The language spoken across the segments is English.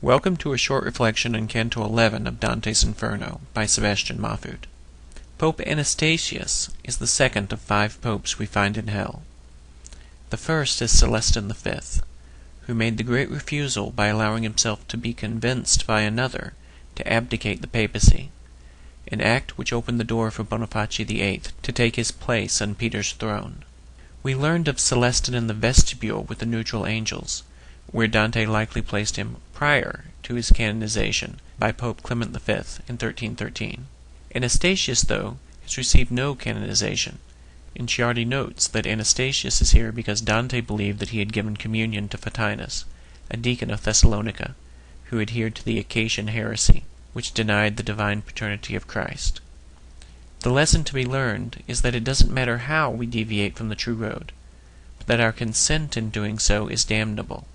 Welcome to a short reflection on Canto 11 of Dante's Inferno by Sebastian Mahfoud. Pope Anastasius is the second of 5 popes we find in hell. The first is Celestin V, who made the great refusal by allowing himself to be convinced by another to abdicate the papacy, an act which opened the door for Boniface VIII to take his place on Peter's throne. We learned of Celestin in the vestibule with the neutral angels, where Dante likely placed him prior to his canonization by Pope Clement V in 1313. Anastasius, though, has received no canonization, and Ciardi notes that Anastasius is here because Dante believed that he had given communion to Photinus, a deacon of Thessalonica, who adhered to the Acacian heresy, which denied the divine paternity of Christ. The lesson to be learned is that it doesn't matter how we deviate from the true road, but that our consent in doing so is damnable,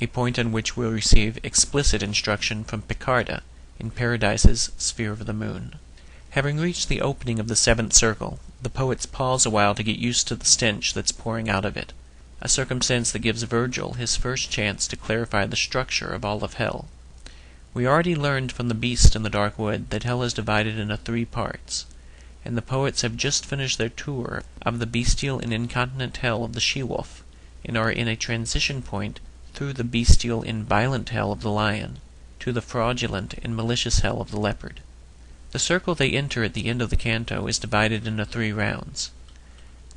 a point on which we'll receive explicit instruction from Picarda in Paradise's Sphere of the Moon. Having reached the opening of the 7th circle, the poets pause a while to get used to the stench that's pouring out of it, a circumstance that gives Virgil his first chance to clarify the structure of all of hell. We already learned from the beast in the dark wood that hell is divided into 3 parts, and the poets have just finished their tour of the bestial and incontinent hell of the she-wolf, and are in a transition point through the bestial and violent hell of the lion, to the fraudulent and malicious hell of the leopard. The circle they enter at the end of the canto is divided into 3 rounds,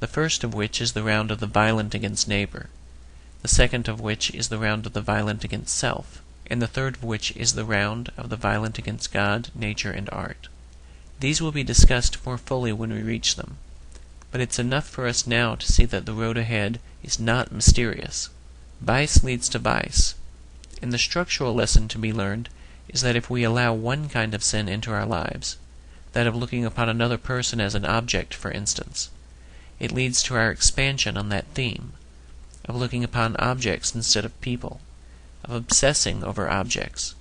the first of which is the round of the violent against neighbor, the second of which is the round of the violent against self, and the third of which is the round of the violent against God, nature, and art. These will be discussed more fully when we reach them, but it's enough for us now to see that the road ahead is not mysterious. Vice leads to vice, and the structural lesson to be learned is that if we allow one kind of sin into our lives, that of looking upon another person as an object, for instance, it leads to our expansion on that theme, of looking upon objects instead of people, of obsessing over objects,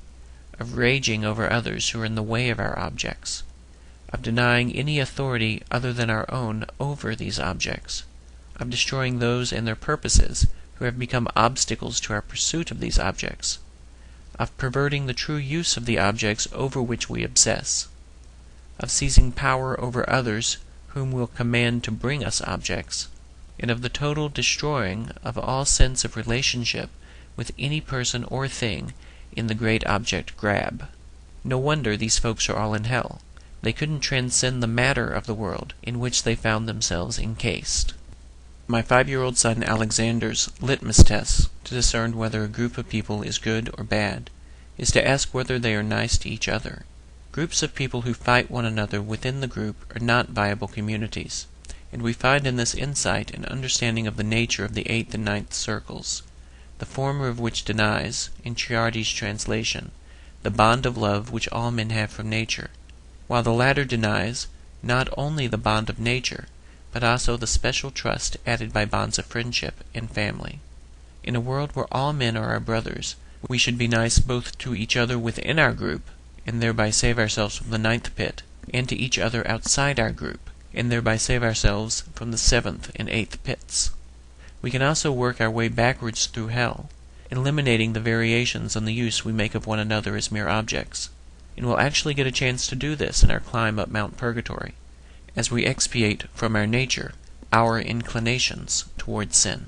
of raging over others who are in the way of our objects, of denying any authority other than our own over these objects, of destroying those and their purposes who have become obstacles to our pursuit of these objects, of perverting the true use of the objects over which we obsess, of seizing power over others whom we'll command to bring us objects, and of the total destroying of all sense of relationship with any person or thing in the great object grab. No wonder these folks are all in hell. They couldn't transcend the matter of the world in which they found themselves encased. My 5-year-old son Alexander's litmus test to discern whether a group of people is good or bad is to ask whether they are nice to each other. Groups of people who fight one another within the group are not viable communities, and we find in this insight an understanding of the nature of the 8th and 9th circles, the former of which denies, in Ciardi's translation, the bond of love which all men have from nature, while the latter denies not only the bond of nature, but also the special trust added by bonds of friendship and family. In a world where all men are our brothers, we should be nice both to each other within our group, and thereby save ourselves from the 9th pit, and to each other outside our group, and thereby save ourselves from the 7th and 8th pits. We can also work our way backwards through hell, eliminating the variations on the use we make of one another as mere objects, and we'll actually get a chance to do this in our climb up Mount Purgatory, as we expiate from our nature our inclinations toward sin.